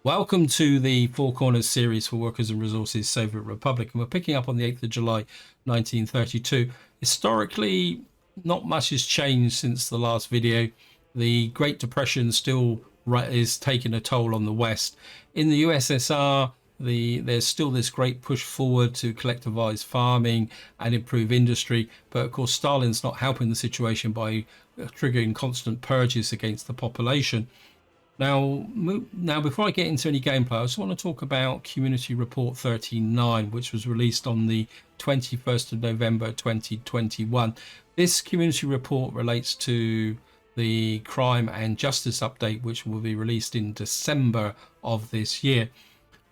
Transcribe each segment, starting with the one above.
Welcome to the Four Corners series for Workers and Resources Soviet Republic, and we're picking up on the 8th of July 1932. Historically, not much has changed since the last video. The Great Depression still is taking a toll on the West. In the USSR, there's still this great push forward to collectivize farming and improve industry, but of course Stalin's not helping the situation by triggering constant purges against the population. Now, before I get into any gameplay, I just want to talk about Community Report 39, which was released on the 21st of November 2021. This community report relates to the Crime and Justice update, which will be released in December of this year.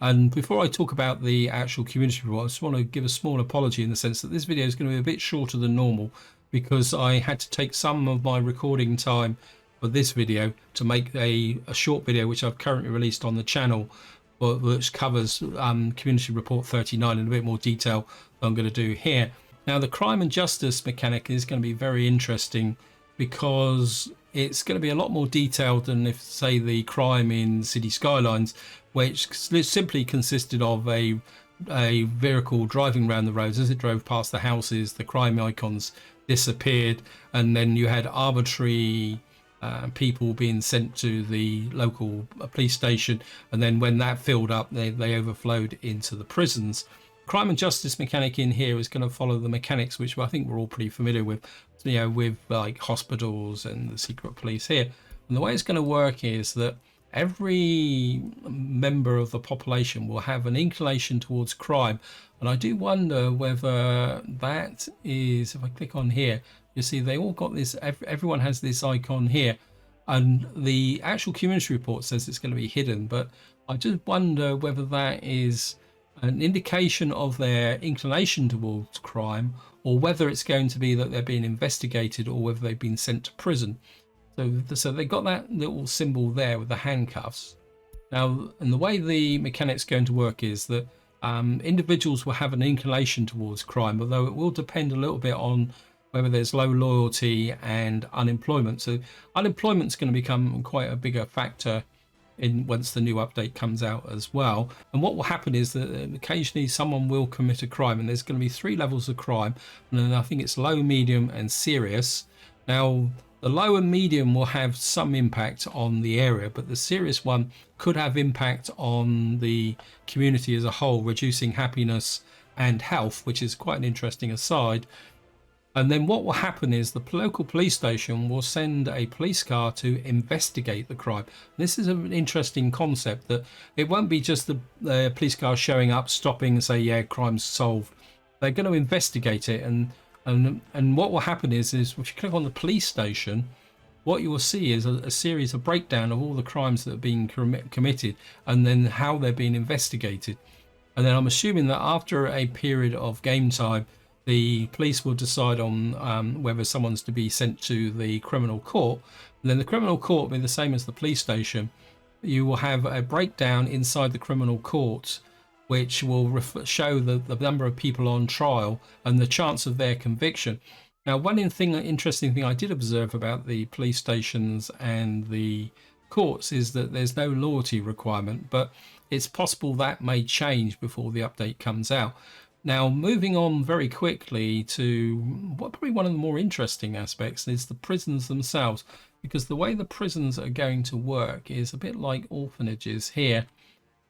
And before I talk about the actual community report, I just want to give a small apology in the sense that this video is going to be a bit shorter than normal because I had to take some of my recording time for this video to make a short video which I've currently released on the channel, which covers Community Report 39 in a bit more detail than I'm going to do here. Now, the crime and justice mechanic is going to be very interesting because it's going to be a lot more detailed than, if say, the crime in City Skylines, which simply consisted of a vehicle driving around the roads. As it drove past the houses, the crime icons disappeared, and then you had arbitrary people being sent to the local police station, and then when that filled up, they overflowed into the prisons. Crime and justice mechanic in here is going to follow the mechanics which I think we're all pretty familiar with, with like hospitals and the secret police here. And the way it's going to work is that every member of the population will have an inclination towards crime, and I do wonder whether that is, if I click on here, you see they all got this, everyone has this icon here, and the actual community report says it's going to be hidden, but I just wonder whether that is an indication of their inclination towards crime, or whether it's going to be that they're being investigated, or whether they've been sent to prison. So they got that little symbol there with the handcuffs. Now, and the way the mechanic's going to work is that individuals will have an inclination towards crime, although it will depend a little bit on whether there's low loyalty and unemployment. So unemployment's going to become quite a bigger factor in once the new update comes out as well. And what will happen is that occasionally someone will commit a crime, and there's going to be 3 levels of crime, and then I think it's low, medium and serious. Now, the low and medium will have some impact on the area, but the serious one could have impact on the community as a whole, reducing happiness and health, which is quite an interesting aside. And then what will happen is the local police station will send a police car to investigate the crime. This is an interesting concept, that it won't be just the police car showing up, stopping and say, yeah, crime's solved. They're going to investigate it. And what will happen is if you click on the police station, what you will see is a series of breakdown of all the crimes that are being committed, and then how they're being investigated. And then I'm assuming that after a period of game time, the police will decide on whether someone's to be sent to the criminal court. And then the criminal court will be the same as the police station. You will have a breakdown inside the criminal court, which will show the number of people on trial and the chance of their conviction. Now, one interesting thing I did observe about the police stations and the courts is that there's no loyalty requirement, but it's possible that may change before the update comes out. Now, moving on very quickly to probably one of the more interesting aspects is the prisons themselves, because the way the prisons are going to work is a bit like orphanages here.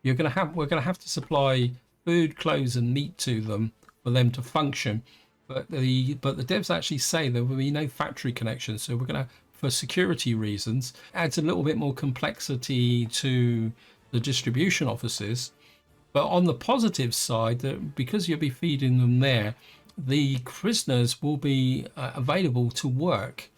We're going to have to supply food, clothes and meat to them for them to function, but the devs actually say there will be no factory connections, so we're going to, for security reasons, adds a little bit more complexity to the distribution offices. But on the positive side, that because you'll be feeding them there, the prisoners will be available to work.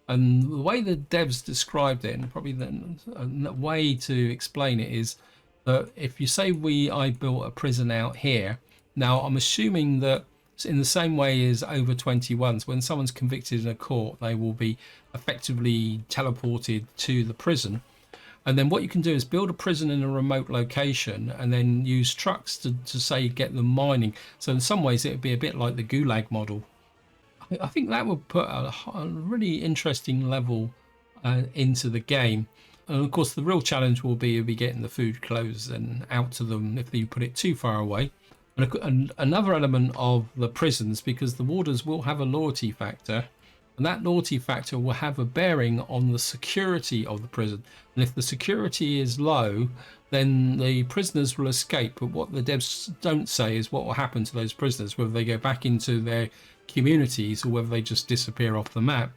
And the way the devs described it, and probably the way to explain it, is that if you say I built a prison out here, now I'm assuming that in the same way as over 21s, when someone's convicted in a court, they will be effectively teleported to the prison. And then what you can do is build a prison in a remote location and then use trucks to say get them mining. So in some ways it would be a bit like the Gulag model. I think that would put a really interesting level into the game. And of course, the real challenge will be getting the food clothes and out to them if you put it too far away. And another element of the prisons, because the warders will have a loyalty factor, and that loyalty factor will have a bearing on the security of the prison. And if the security is low, then the prisoners will escape. But what the devs don't say is what will happen to those prisoners, whether they go back into their communities or whether they just disappear off the map.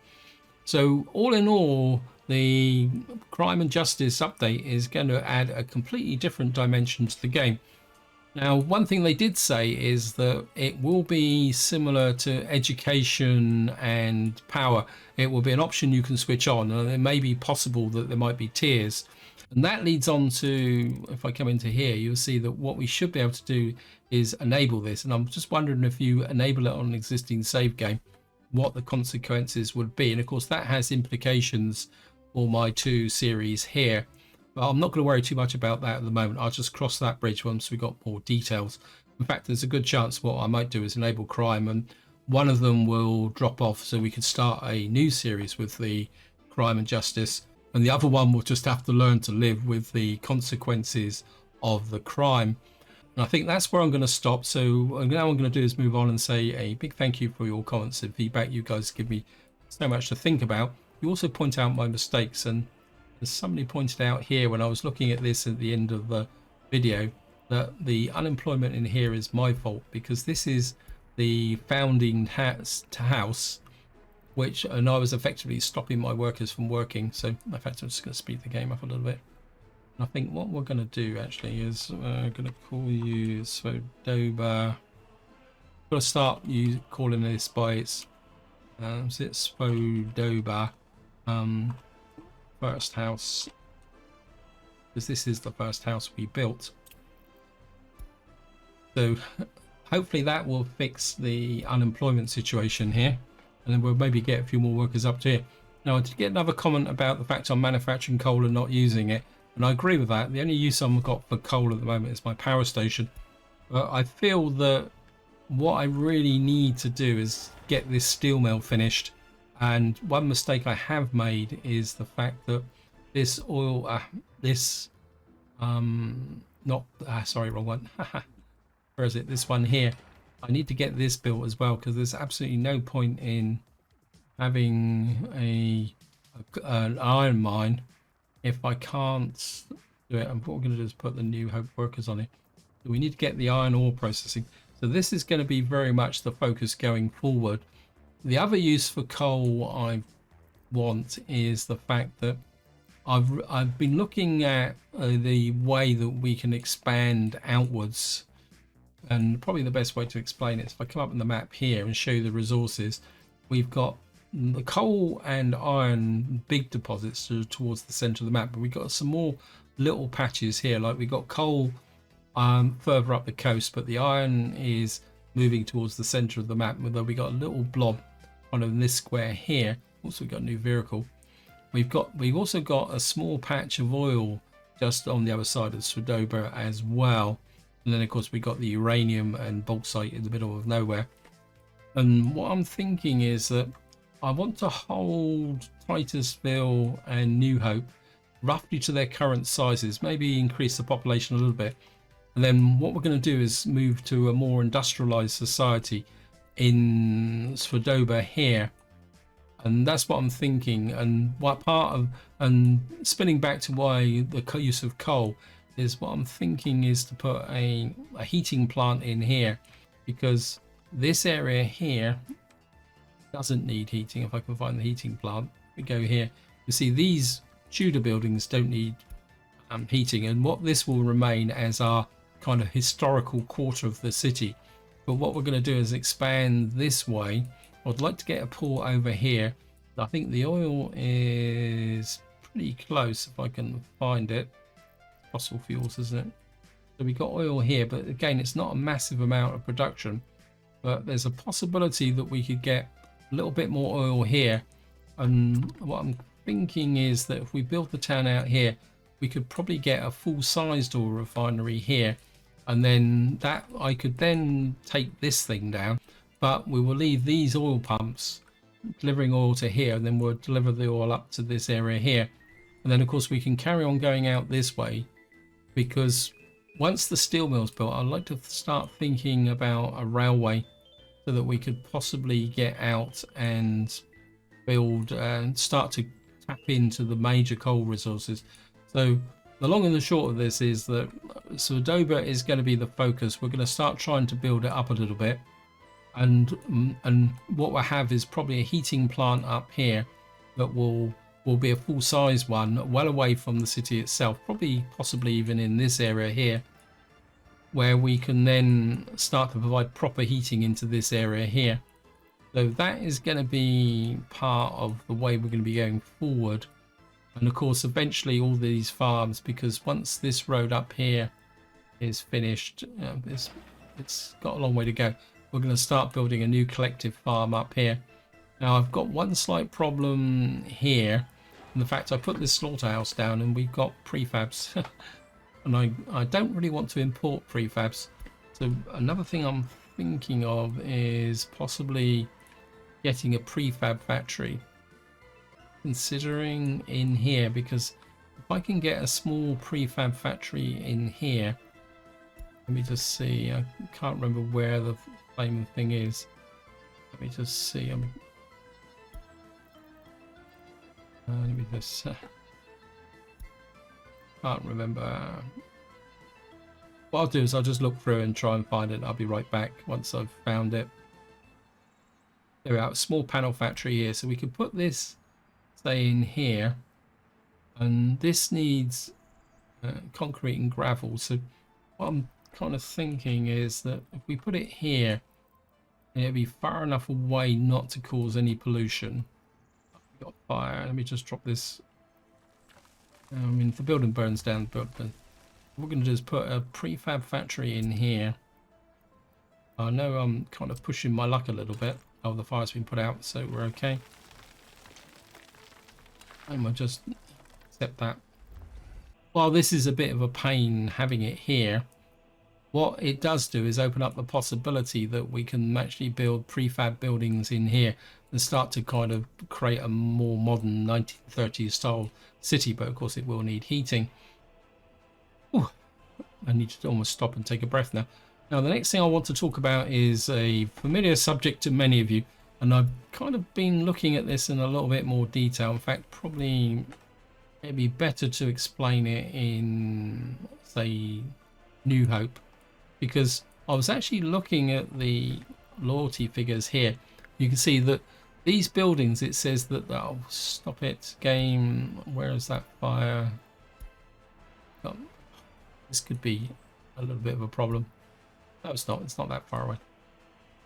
So all in all, the crime and justice update is going to add a completely different dimension to the game. Now, one thing they did say is that it will be similar to education and power. It will be an option you can switch on, and it may be possible that there might be tiers. And that leads on to, if I come into here, you'll see that what we should be able to do is enable this. And I'm just wondering if you enable it on an existing save game, what the consequences would be. And of course, that has implications for my 2 series here. But I'm not going to worry too much about that at the moment. I'll just cross that bridge once we've got more details. In fact, there's a good chance what I might do is enable crime, and one of them will drop off so we could start a new series with the crime and justice, and the other one will just have to learn to live with the consequences of the crime. And I think that's where I'm going to stop. So now what I'm going to do is move on and say a big thank you for your comments and feedback. You guys give me so much to think about. You also point out my mistakes, and as somebody pointed out here when I was looking at this at the end of the video, that the unemployment in here is my fault, because this is the founding house, and I was effectively stopping my workers from working. So in fact, I'm just going to speed the game up a little bit. And I think what we're going to do actually is going to call you Svodoba. I'm going to start you calling this by its Svodoba first house, because this is the first house we built. So hopefully that will fix the unemployment situation here, and then we'll maybe get a few more workers up to here. Now, I did get another comment about the fact I'm manufacturing coal and not using it, and I agree with that. The only use I've got for coal at the moment is my power station, but I feel that what I really need to do is get this steel mill finished. And one mistake I have made is the fact that this oil, sorry, wrong one. Where is it? This one here. I need to get this built as well, because there's absolutely no point in having an iron mine if I can't do it. And what we're going to do is put the New Hope workers on it. So we need to get the iron ore processing. So this is going to be very much the focus going forward. The other use for coal I want is the fact that I've been looking at the way that we can expand outwards, and probably the best way to explain it is if I come up on the map here and show you the resources. We've got the coal and iron big deposits towards the center of the map, but we've got some more little patches here. Like we've got coal further up the coast, but the iron is moving towards the center of the map, although we got a little blob kind of in this square here. Also we've got a new vehicle. We've also got a small patch of oil just on the other side of Svodoba as well, and then of course we got the uranium and bauxite in the middle of nowhere. And what I'm thinking is that I want to hold Titusville and New Hope roughly to their current sizes, maybe increase the population a little bit. And then what we're going to do is move to a more industrialized society in Svodoba here. And that's what I'm thinking. And what part of, and spinning back to why the use of coal is, what I'm thinking is to put a heating plant in here, because this area here doesn't need heating. If I can find the heating plant, we go here. You see these Tudor buildings don't need heating, and what this will remain as our kind of historical quarter of the city. But what we're going to do is expand this way. I'd like to get a port over here. I think the oil is pretty close if I can find it. Fossil fuels, isn't it? So we got oil here, but again, it's not a massive amount of production, but there's a possibility that we could get a little bit more oil here. And what I'm thinking is that if we build the town out here, we could probably get a full-sized oil refinery here, and then that I could then take this thing down, but we will leave these oil pumps delivering oil to here, and then we'll deliver the oil up to this area here. And then of course we can carry on going out this way, because once the steel mill's built, I'd like to start thinking about a railway so that we could possibly get out and build and start to tap into the major coal resources. So the long and the short of this is that Sardoba is going to be the focus. We're going to start trying to build it up a little bit, and what we'll have is probably a heating plant up here that will be a full-size one, well away from the city itself, probably possibly even in this area here, where we can then start to provide proper heating into this area here. So that is going to be part of the way we're going to be going forward. And of course eventually all these farms, because once this road up here is finished, it's got a long way to go, we're going to start building a new collective farm up here. Now I've got one slight problem here, and the fact I put this slaughterhouse down and we've got prefabs and I don't really want to import prefabs. So another thing I'm thinking of is possibly getting a prefab factory, considering in here, because if I can get a small prefab factory in here, let me just see, I can't remember where the flaming thing is. Let me just see. Let me just can't remember. What I'll do is I'll just look through and try and find it. I'll be right back once I've found it. There we are, a small panel factory here. So we can put this, say, in here, and this needs concrete and gravel. So what I'm kind of thinking is that if we put it here, it'll be far enough away not to cause any pollution. We've got fire. Let me just drop this. I mean, if the building burns down, but what we're going to do is put a prefab factory in here. I know I'm kind of pushing my luck a little bit. Oh, the fire's been put out, so we're okay. I might just accept that. While this is a bit of a pain having it here, what it does do is open up the possibility that we can actually build prefab buildings in here and start to kind of create a more modern 1930s style city, but of course it will need heating. Ooh, I need to almost stop and take a breath now. Now the next thing I want to talk about is a familiar subject to many of you, and I've kind of been looking at this in a little bit more detail. In fact, probably it'd be better to explain it in, say, New Hope, because I was actually looking at the loyalty figures here. You can see that these buildings, it says that, oh, stop it, game, where is that fire? Oh, this could be a little bit of a problem. No, it's not that far away.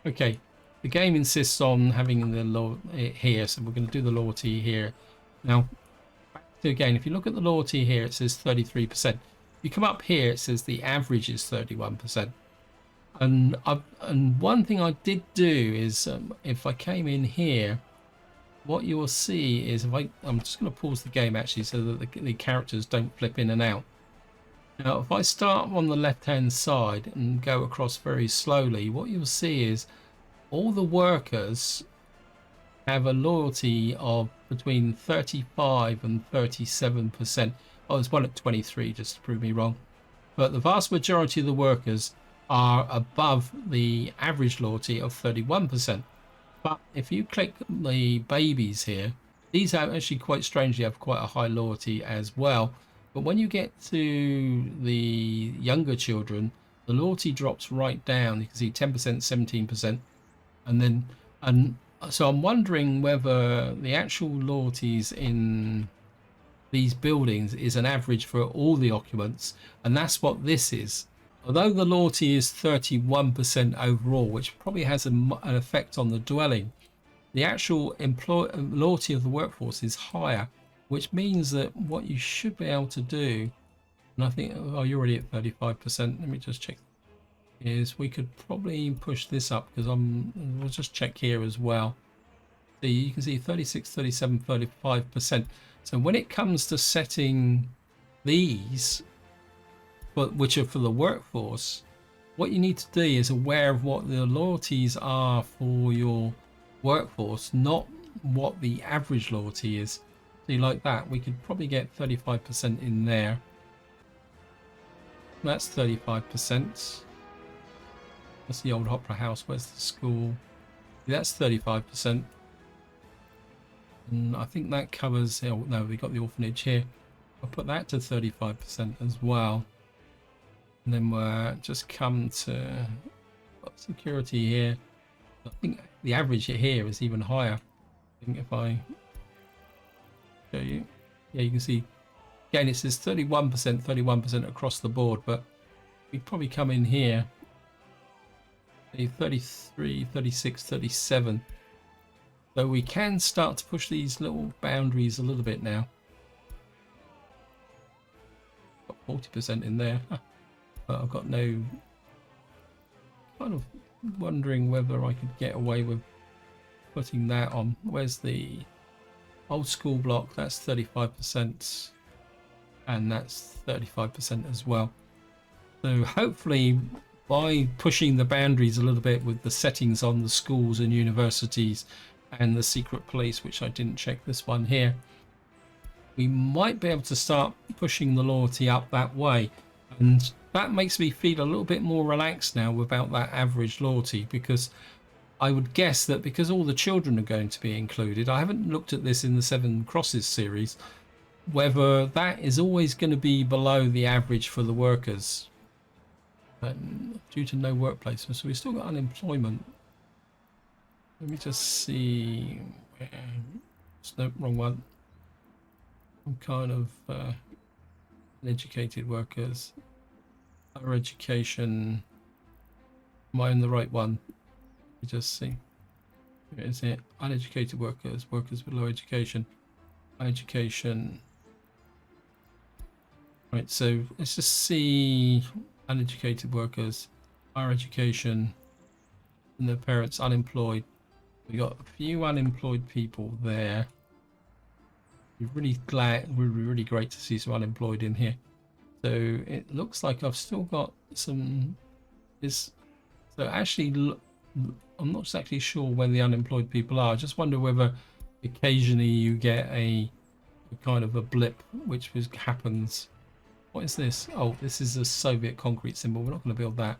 Okay, the game insists on having the loyalty here, so we're going to do the loyalty here. Now, back to again, if you look at the loyalty here, it says 33%. If you come up here, it says the average is 31%. And one thing I did do is, if I came in here, what you will see is, if I'm just going to pause the game actually so that the characters don't flip in and out. Now, if I start on the left-hand side and go across very slowly, what you'll see is all the workers have a loyalty of between 35 and 37%. Oh, there's one at 23, just to prove me wrong. But the vast majority of the workers are above the average loyalty of 31%. But if you click the babies here, these have actually quite strangely have quite a high loyalty as well. But when you get to the younger children, the loyalty drops right down. You can see 10%, 17%. And so I'm wondering whether the actual loyalties in these buildings is an average for all the occupants. And that's what this is. Although the loyalty is 31% overall, which probably has an effect on the dwelling, the actual loyalty of the workforce is higher, which means that what you should be able to do, and I think, oh, you're already at 35%. Let me just check. Is we could probably push this up, because we'll just check here as well. So you can see 36, 37, 35%. So when it comes to setting these, which are for the workforce, what you need to do is aware of what the loyalties are for your workforce, not what the average loyalty is. So See, like that, we could probably get 35% in there. That's 35%. That's the old opera house. Where's the school? That's 35%. And I think that covers... Oh, no, we got the orphanage here. I'll put that to 35% as well. And then we'll just come to security here. I think the average here is even higher. I think if I show you, yeah, you can see again it says 31% across the board, but we'd probably come in here 33, 36, 37. So we can start to push these little boundaries a little bit now. Got 40% in there, but I've got no... Kind of wondering whether I could get away with putting that on. Where's the old school block? That's 35%, and that's 35% as well. So hopefully by pushing the boundaries a little bit with the settings on the schools and universities and the secret police, which I didn't check this one here, we might be able to start pushing the loyalty up that way. And that makes me feel a little bit more relaxed now about that average loyalty, because I would guess that because all the children are going to be included, I haven't looked at this in the Seven Crosses series, whether that is always going to be below the average for the workers. Due to no workplace, so we've still got unemployment. Let me just see. No, wrong one. Some kind of uneducated workers. Higher education. Am I in the right one? Let me just see. Where is it? Uneducated workers, workers with low education. Education. Right, so let's just see uneducated workers, higher education, and their parents unemployed. We got a few unemployed people there. We're really glad, really great to see some unemployed in here. So it looks like I've still got some this. So actually, I'm not exactly sure when the unemployed people are. I just wonder whether occasionally you get a kind of a blip, which happens. What is this? Oh, this is a Soviet concrete symbol. We're not going to build that.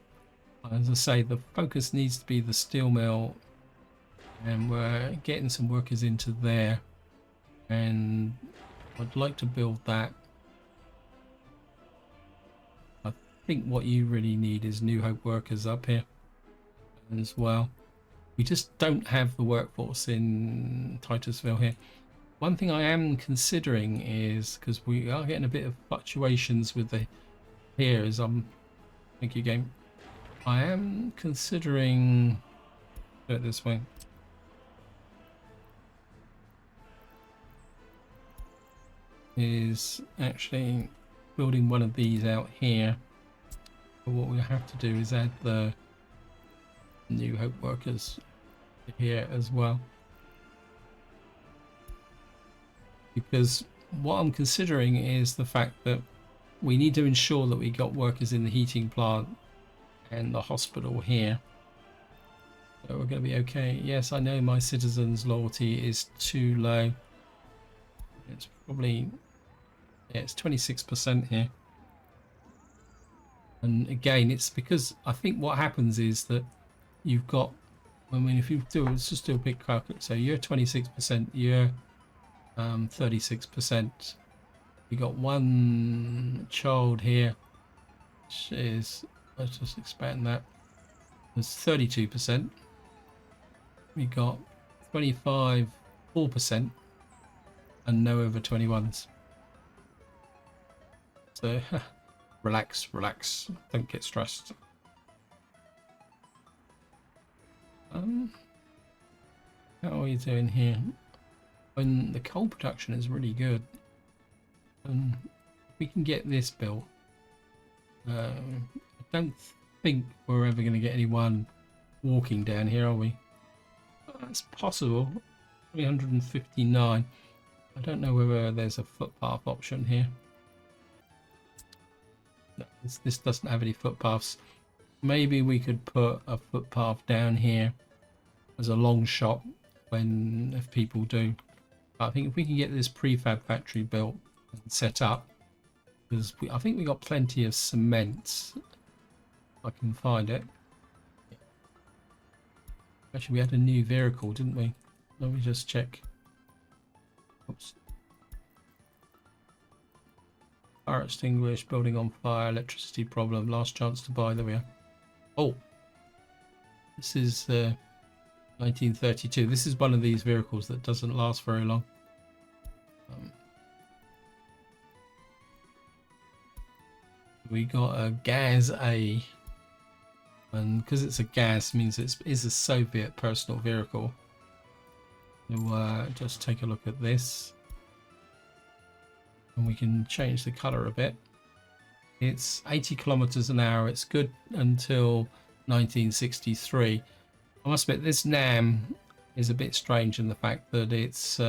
As I say, the focus needs to be the steel mill, and we're getting some workers into there, and I'd like to build that. I think what you really need is New Hope workers up here as well. We just don't have the workforce in Titusville here. One thing I am considering is, because we are getting a bit of fluctuations with the here, is thank you game. I am considering do it this way. Is actually building one of these out here. But what we have to do is add the New Hope workers here as well. Because what I'm considering is the fact that we need to ensure that we got workers in the heating plant and the hospital here. So we're going to be okay. Yes, I know my citizens' loyalty is too low. It's probably, yeah, it's 26% here. And again, it's because I think what happens is that you've got, I mean, if you do, let's just do a big calculate. So you're 26%, you're 36%. You got one child here, which is, let's just expand that. There's 32%. We got 25, 4%, and no over 21s. So relax, don't get stressed. How are you doing here? When the coal production is really good, and we can get this built. I don't think we're ever going to get anyone walking down here, are we? That's possible. 359. I don't know whether there's a footpath option here. No, this doesn't have any footpaths. Maybe we could put a footpath down here as a long shot if people do. I think if we can get this prefab factory built and set up, because I think we got plenty of cement. If I can find it. Actually, we had a new vehicle, didn't we? Let me just check. Oops. Fire extinguished, building on fire, electricity problem, last chance to buy. There we are. Oh, this is 1932. This is one of these vehicles that doesn't last very long. We got a Gaz A, and because it's a Gaz means it is a Soviet personal vehicle. So just take a look at this, and we can change the color a bit. It's 80 kilometers an hour. It's good until 1963. I must admit, this NAM is a bit strange in the fact that it's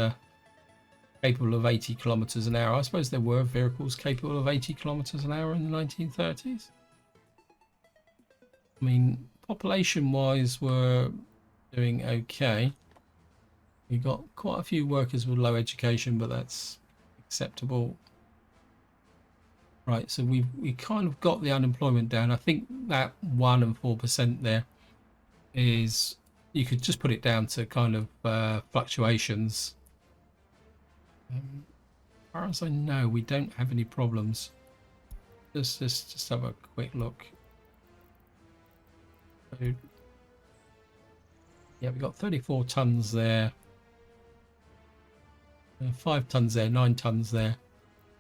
capable of 80 kilometers an hour. I suppose there were vehicles capable of 80 kilometers an hour in the 1930s. I mean, population-wise, we're doing okay. We got quite a few workers with low education, but that's acceptable. Right, so we kind of got the unemployment down. I think that 1 and 4% there is, you could just put it down to kind of fluctuations. As far as I know, we don't have any problems. Just have a quick look. So, yeah, we got 34 tons there, 5 tons there, 9 tons there.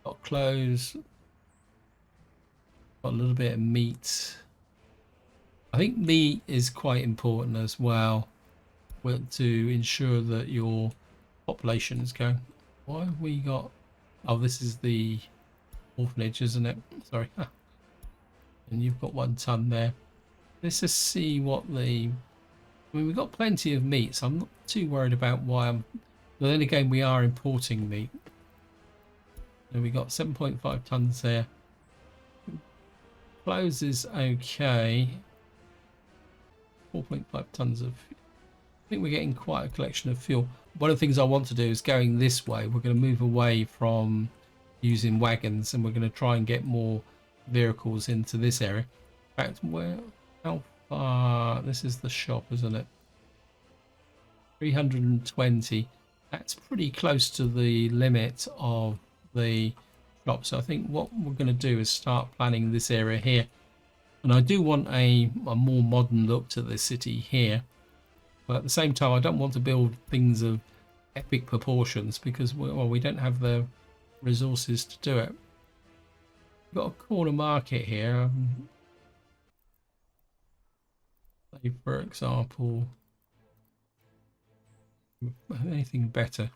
Got clothes. Got a little bit of meat. I think meat is quite important as well, to ensure that your population is going. Why have we got? Oh, this is the orphanage, isn't it? Sorry. And you've got 1 ton there. Let's just see what the. I mean, we've got plenty of meat, so I'm not too worried about why I'm. But then again, we are importing meat. So we got 7.5 tons there. Clothes is okay. 4.5 tons of. I think we're getting quite a collection of fuel. One of the things I want to do is going this way. We're going to move away from using wagons, and we're going to try and get more vehicles into this area. In fact, how far? This is the shop, isn't it? 320. That's pretty close to the limit of the shop. So I think what we're going to do is start planning this area here. And I do want a more modern look to the city here. But at the same time, I don't want to build things of epic proportions because we don't have the resources to do it. We've got a corner market here. Say, for example, anything better.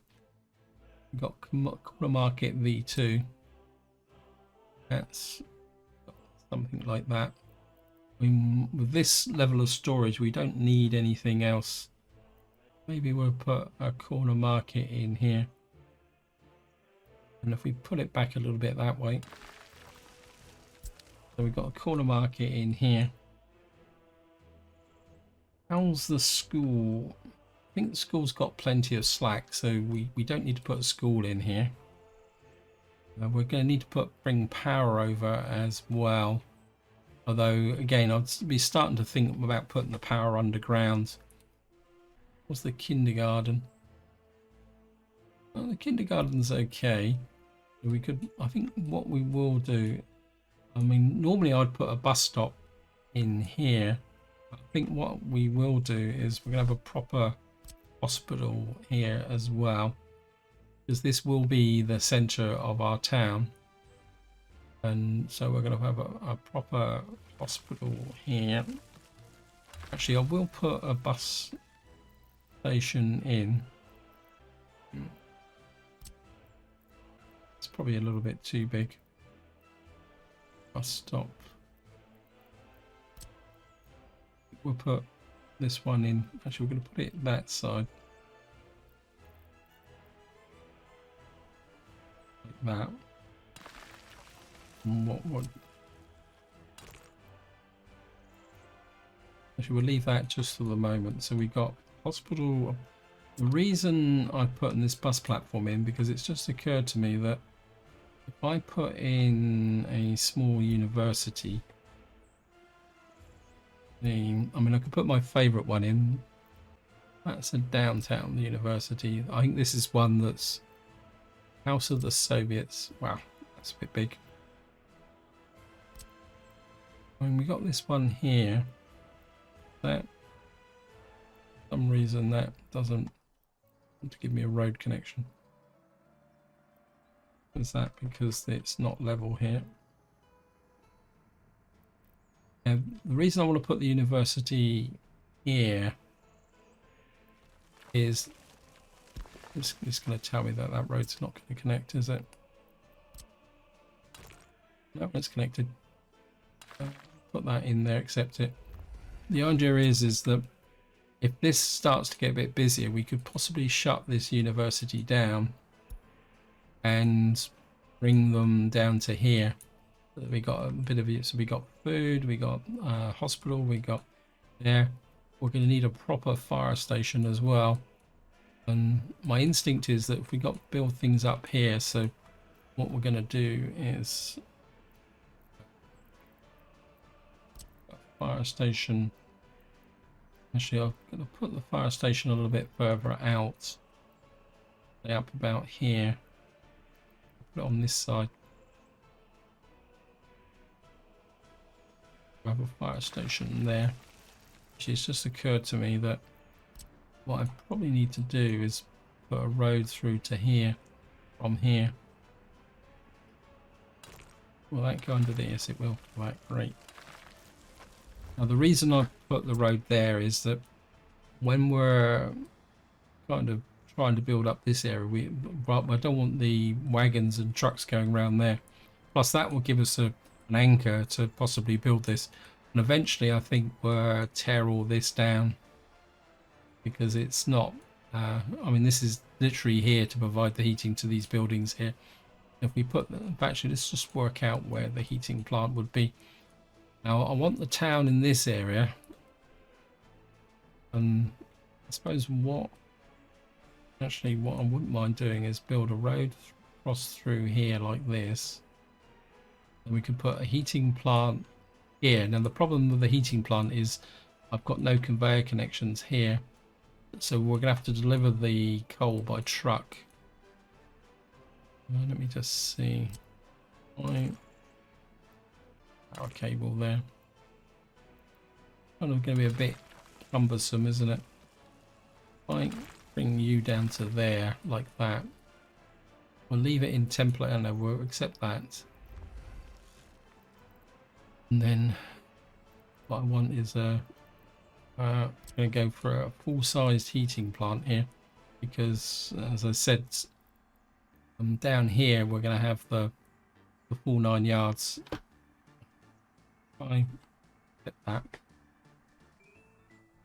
We've got corner market V2. That's something like that. I mean, with this level of storage, we don't need anything else. Maybe we'll put a corner market in here. And if we put it back a little bit that way. So we've got a corner market in here. How's the school? I think the school's got plenty of slack, so we don't need to put a school in here. We're going to need to bring power over as well. Although, again, I'd be starting to think about putting the power underground. What's the kindergarten? Well, the kindergarten's okay. We could, I think what we will do, I mean, normally I'd put a bus stop in here. I think what we will do is we're going to have a proper hospital here as well. Because this will be the centre of our town. And so we're going to have a proper hospital here. Actually, I will put a bus station in. It's probably a little bit too big. Bus stop. We'll put this one in. Actually, we're going to put it that side. Like that. What? Actually, we'll leave that just for the moment. So we got hospital The reason I put this bus platform in, because it's just occurred to me that if I put in a small university, I mean, I could put my favourite one in. That's a downtown university. I think this is one that's House of the Soviets. Wow, that's a bit big. I mean, we got this one here. That, for some reason, that doesn't want to give me a road connection. Is that because it's not level here? And the reason I want to put the university here is it's going to tell me that that road's not going to connect, is it? No, it's connected. Put that in there, accept it. The idea is that if this starts to get a bit busier, we could possibly shut this university down and bring them down to here. We got a bit of it. So we got food, we got hospital, we got there. We're going to need a proper fire station as well. And my instinct is that if we got build things up here, so what we're going to do is fire station. Actually, I'm going to put the fire station a little bit further out, up about here. Put it on this side. I have a fire station there. Actually, it's just occurred to me that what I probably need to do is put a road through to here, from here. Will that go under there? Yes, it will. Right, great. Now, the reason I put the road there is that when we're kind of trying to build up this area, I don't want the wagons and trucks going around there. Plus, that will give us an anchor to possibly build this. And eventually, I think we'll tear all this down because it's not. I mean, this is literally here to provide the heating to these buildings here. If we put, actually, let's just work out where the heating plant would be. Now, I want the town in this area, and I suppose what I wouldn't mind doing is build a road across through here like this, and we could put a heating plant here. Now, the problem with the heating plant is I've got no conveyor connections here, so we're gonna have to deliver the coal by truck. Let me just see. Power cable there. Kind of going to be a bit cumbersome, isn't it? I bring you down to there like that. We'll leave it in template, and we'll accept that. And then what I want is going to go for a full-sized heating plant here, because as I said, down here we're going to have the full 9 yards. I get that.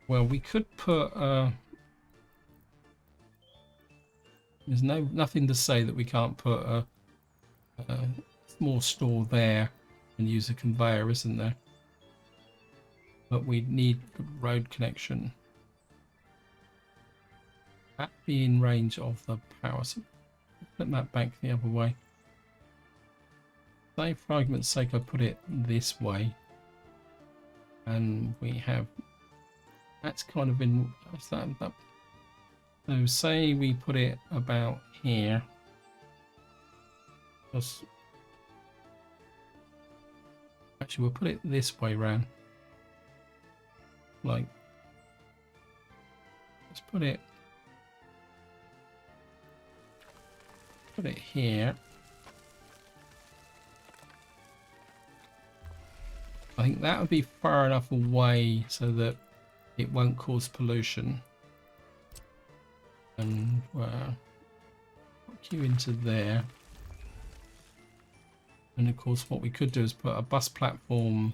Well, we could put there's nothing to say that we can't put a small store there and use a conveyor, isn't there? But we need the road connection. That be in range of the power. So flip that back the other way. Say for argument's sake I put it this way, and we have that's kind of in that. So say we put it about here. Just actually we'll put it this way round. Like, let's put it here. I think that would be far enough away so that it won't cause pollution. And put you into there. And of course what we could do is put a bus platform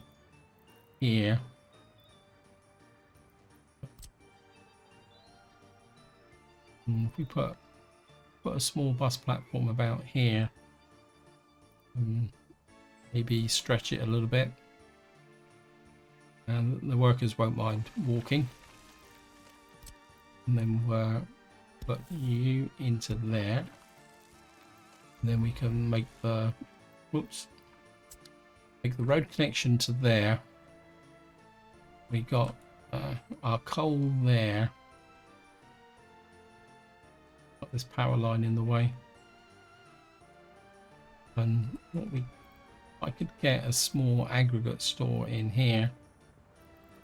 here. And if we put a small bus platform about here, and maybe stretch it a little bit, and the workers won't mind walking. And then put you into there. And then we can make the make the road connection to there. We got our coal there. Got this power line in the way. And I could get a small aggregate store in here.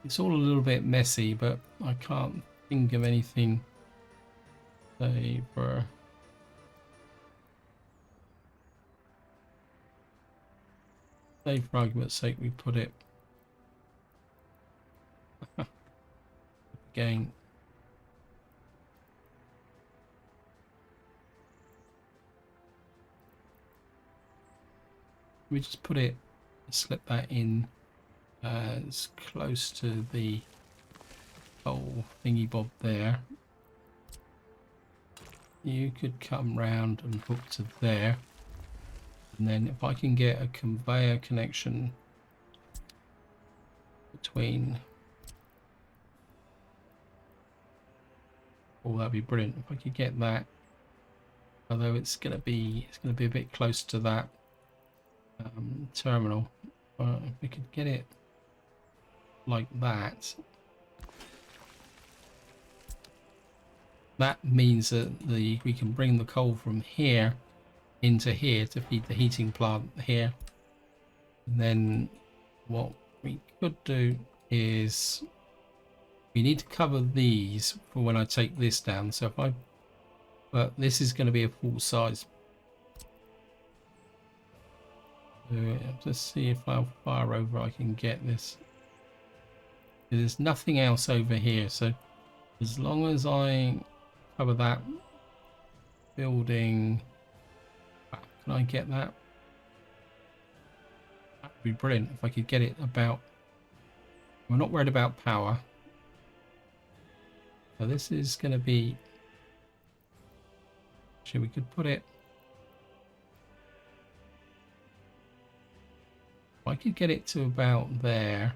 It's all a little bit messy, but I can't think of anything. Say for argument's sake, we put it again. We just put it, slip that in as close to the whole thingy bob there. You could come round and hook to there, and then if I can get a conveyor connection between, oh, that'd be brilliant if I could get that. Although it's gonna be a bit close to that terminal. But if we could get it like that, that means that we can bring the coal from here into here to feed the heating plant here. And then what we could do is we need to cover these for when I take this down. So if but this is going to be a full size. Let's see if how far over I can get this. There's nothing else over here, so as long as I cover that building, can I get that? That'd be brilliant if I could get it about. We're not worried about power. So this is going to be. Actually, we could put it. I could get it to about there.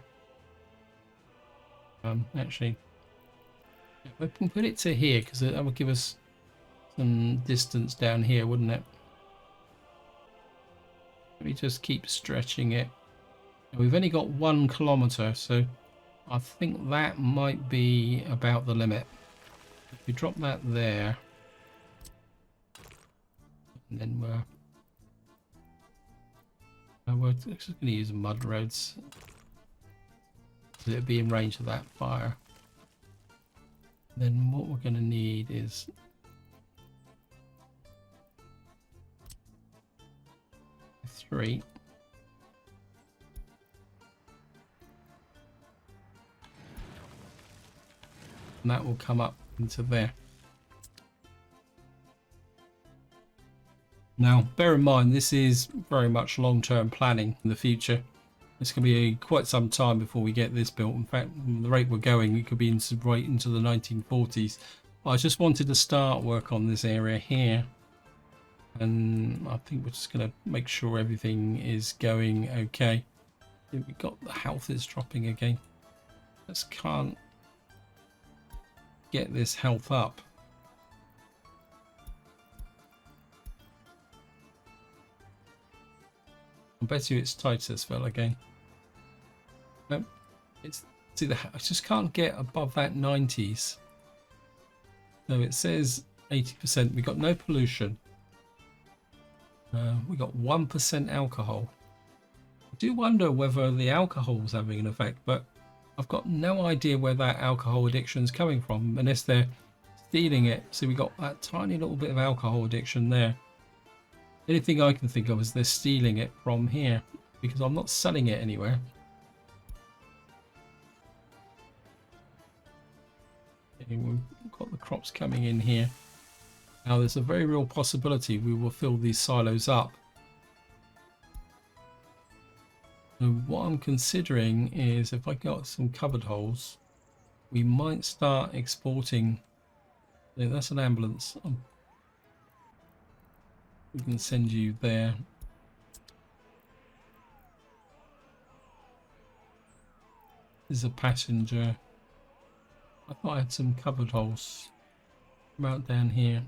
Actually, we can put it to here because that would give us some distance down here, wouldn't it? Let me just keep stretching it. We've only got 1 kilometer, so I think that might be about the limit. If we drop that there, and then we're just going to use mud roads. So it'll be in range of that fire. Then what we're going to need is three. And that will come up into there. Now, bear in mind, this is very much long-term planning in the future. It's going to be quite some time before we get this built. In fact, the rate we're going, it could be right into the 1940s. I just wanted to start work on this area here. And I think we're just going to make sure everything is going okay. We've got the health is dropping again. Just can't get this health up. I bet you it's Titus fell again. Nope. I just can't get above that 90s. So it says 80%. We got no pollution. We got 1% alcohol. I do wonder whether the alcohol is having an effect, but I've got no idea where that alcohol addiction is coming from, unless they're stealing it. So we got that tiny little bit of alcohol addiction there. Anything I can think of is they're stealing it from here, because I'm not selling it anywhere. Okay, we've got the crops coming in here. Now there's a very real possibility we will fill these silos up. And what I'm considering is if I got some cupboard holes, we might start exporting. Yeah, that's an ambulance. We can send you there. This is a passenger. I thought I had some cupboard holes. About down here.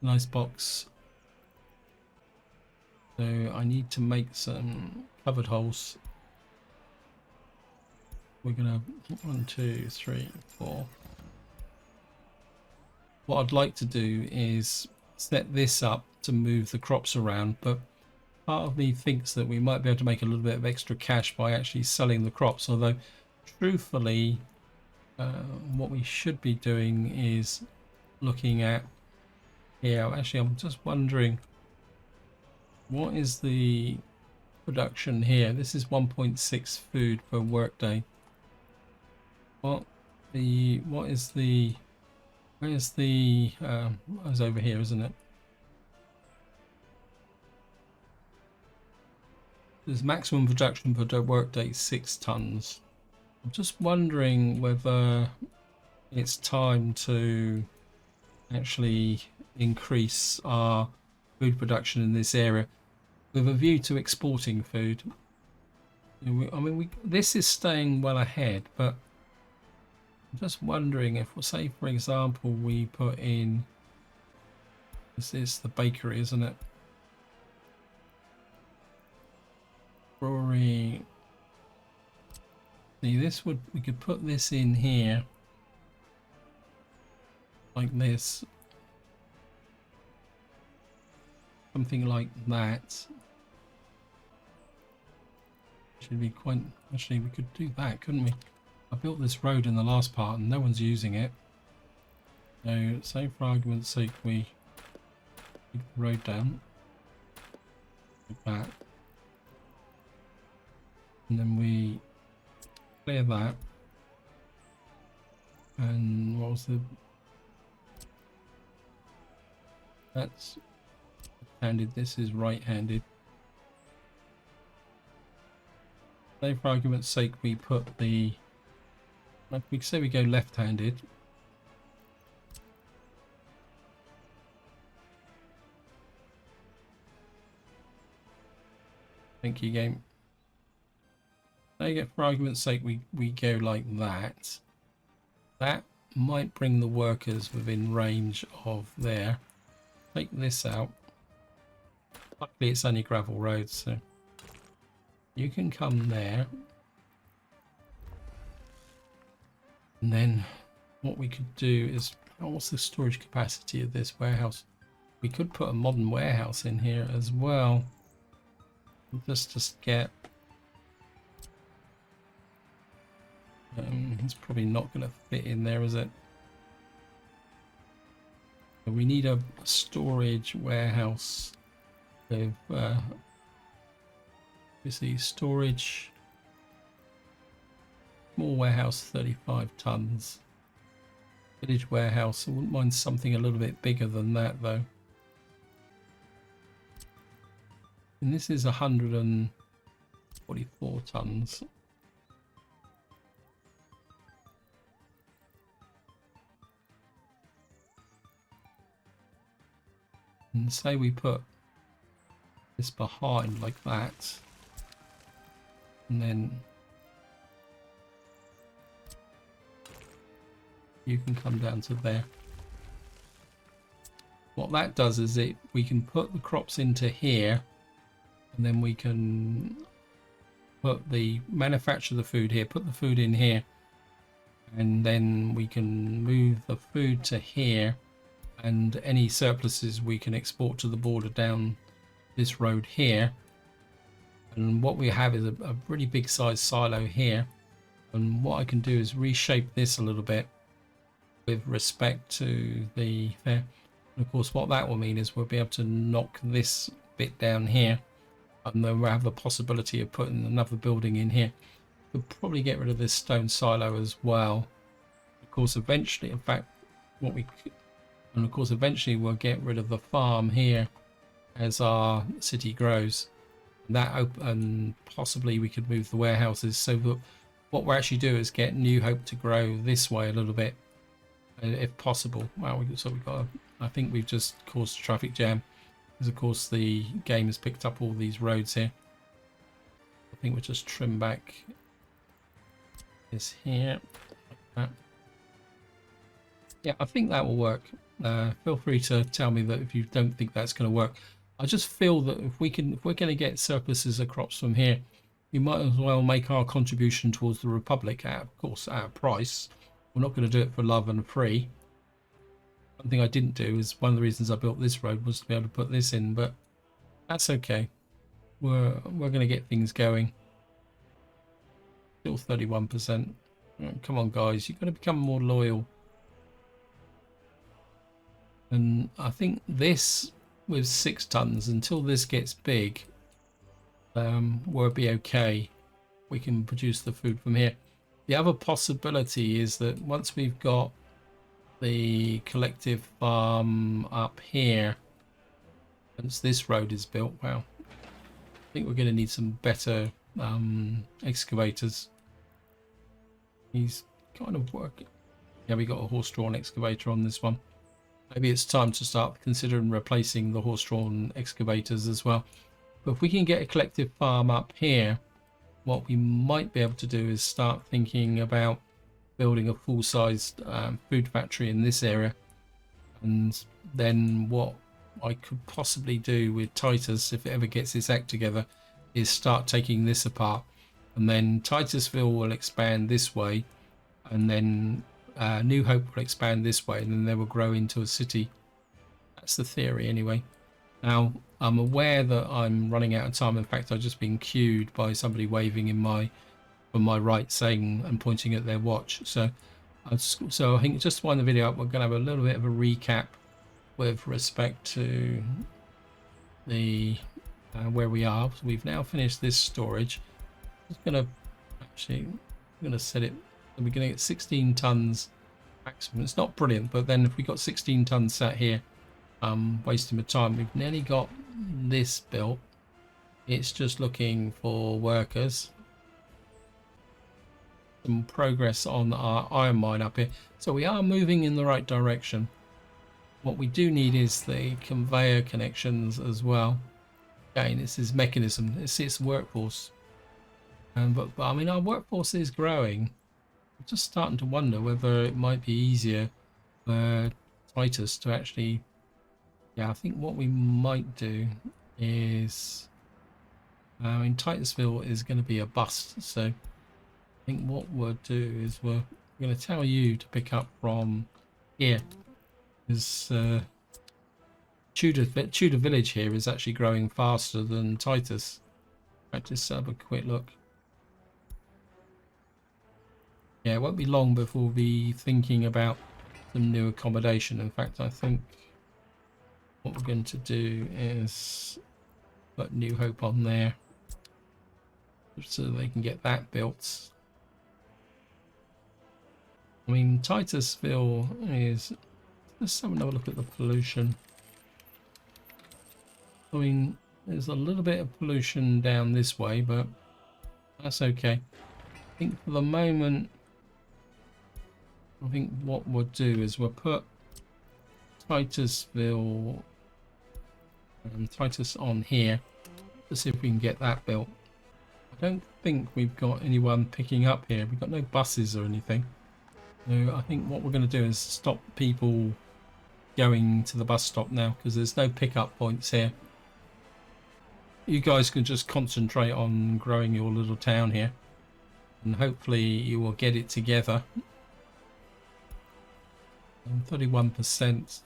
Nice box. So I need to make some covered holes. We're gonna 1, 2, 3, 4. What I'd like to do is set this up to move the crops around, but part of me thinks that we might be able to make a little bit of extra cash by actually selling the crops, although truthfully what we should be doing is looking at here. Actually, I'm just wondering, what is the production here? This is 1.6 food per workday. Where's the it's over here, isn't it? There's maximum production per workday 6 tons. I'm just wondering whether it's time to actually increase our food production in this area with a view to exporting food. I mean, this is staying well ahead, but I'm just wondering if, say, for example, we put in, this is the bakery, isn't it? Brewery. See, we could put this in here like this, something like that. Should be quite, actually we could do that, couldn't we? I built this road in the last part and no one's using it, so say for argument's sake we take the road down like that, and then we clear that, and what was that's left-handed, this is right-handed. Say for argument's sake we put the, like we say we go left-handed. Thank you, game. There you go, for argument's sake we go like that. That might bring the workers within range of there. Take this out. Luckily it's only gravel roads, so you can come there. And then what we could do is, what's the storage capacity of this warehouse? We could put a modern warehouse in here as well. Just get, it's probably not going to fit in there, is it? So we need a storage warehouse with obviously storage, small warehouse 35 tons, village warehouse. I wouldn't mind something a little bit bigger than that though. And this is 144 tons. And say we put this behind like that, and then you can come down to there. What that does is we can put the crops into here, and then we can manufacture the food here, put the food in here, and then we can move the food to here, and any surpluses we can export to the border down this road here. And what we have is a pretty big size silo here, and what I can do is reshape this a little bit with respect to the there. And of course what that will mean is we'll be able to knock this bit down here, and then we'll have the possibility of putting another building in here. We'll probably get rid of this stone silo as well. Of course eventually, in fact, eventually we'll get rid of the farm here as our city grows. And possibly we could move the warehouses, so that what we're actually do is get New Hope to grow this way a little bit, if possible. Wow, I think we've just caused a traffic jam, because of course the game has picked up all these roads here. I think we'll just trim back this here like that. Yeah, I think that will work. Feel free to tell me that if you don't think that's going to work. I just feel that if we're going to get surpluses of crops from here, we might as well make our contribution towards the Republic at, of course, at a price. We're not going to do it for love and free. One thing I didn't do is one of the reasons I built this road was to be able to put this in, but that's okay. We're going to get things going. Still 31%. Come on, guys, you've got to become more loyal. And I think this, with 6 tons, until this gets big, we'll be okay. We can produce the food from here. The other possibility is that once we've got the collective farm up here, once this road is built, well, I think we're going to need some better excavators. He's kind of working. Yeah, we got a horse-drawn excavator on this one. Maybe it's time to start considering replacing the horse-drawn excavators as well. But if we can get a collective farm up here, what we might be able to do is start thinking about building a full-sized food factory in this area. And then what I could possibly do with Titus, if it ever gets its act together, is start taking this apart. And then Titusville will expand this way, and then New Hope will expand this way, and then they will grow into a city. That's the theory anyway. Now, I'm aware that I'm running out of time. In fact, I've just been cued by somebody waving in from my right, saying and pointing at their watch. So I think just to wind the video up, we're going to have a little bit of a recap with respect to the where we are. So we've now finished this storage. I'm going to set it. We're going to get 16 tons maximum. It's not brilliant, but then if we got 16 tons sat here, wasting my time. We've nearly got this built. It's just looking for workers. Some progress on our iron mine up here. So we are moving in the right direction. What we do need is the conveyor connections as well. Again, this is mechanism. It's workforce. But I mean, our workforce is growing. I'm just starting to wonder whether it might be easier for Titus to actually... Yeah, I think what we might do is... I mean, Titusville is going to be a bust. So I think what we'll do is we're going to tell you to pick up from here. Because Tudor Village here is actually growing faster than Titus. Let's just have a quick look. Yeah, it won't be long before we'll be thinking about some new accommodation. In fact, I think what we're going to do is put New Hope on there so they can get that built. I mean, Titusville is... Let's have another look at the pollution. I mean, there's a little bit of pollution down this way, but that's okay. I think for the moment, I think what we'll do is we'll put Titusville and Titus on here to see if we can get that built. I don't think we've got anyone picking up here. We've got no buses or anything. So I think what we're going to do is stop people going to the bus stop now because there's no pickup points here. You guys can just concentrate on growing your little town here and hopefully you will get it together. 31%.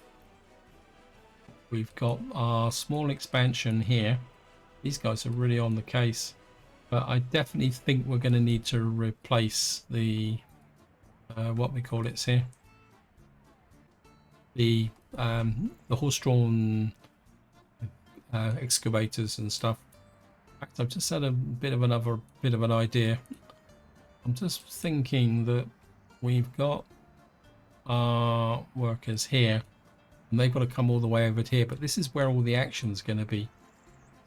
We've got our small expansion here. These guys are really on the case, but I definitely think we're going to need to replace the what we call it here, the horse-drawn excavators and stuff. In fact, I've just had a bit of an idea. I'm just thinking that we've got our workers here and they've got to come all the way over to here, but this is where all the action's going to be.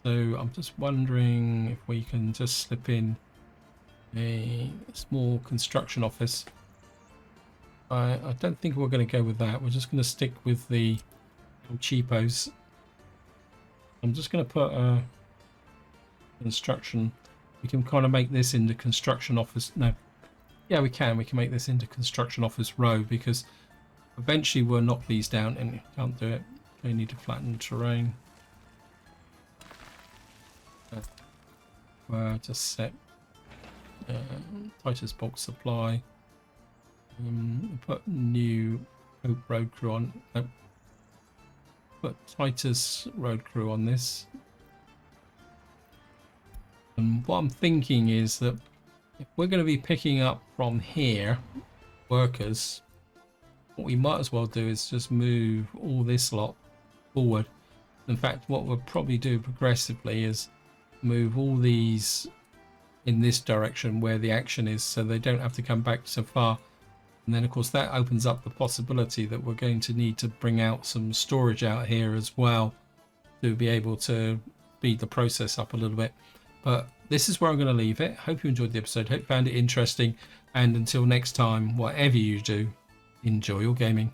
So I'm just wondering if we can just slip in a small construction office. I don't think we're going to go with that. We're just going to stick with the cheapos. I'm just going to put a construction. We can kind of make this into construction office. No, yeah, we can make this into construction office row because Eventually we'll knock these down, and can't do it. They need to flatten the terrain. Just set Titus bulk supply. Put new Hope road crew on. Nope. Put Titus road crew on this. And what I'm thinking is that if we're going to be picking up from here workers, what we might as well do is just move all this lot forward. In fact, what we'll probably do progressively is move all these in this direction where the action is, so they don't have to come back so far. And then of course that opens up the possibility that we're going to need to bring out some storage out here as well to be able to speed the process up a little bit. But this is where I'm going to leave it. Hope you enjoyed the episode. Hope you found it interesting. And until next time, whatever you do, enjoy your gaming.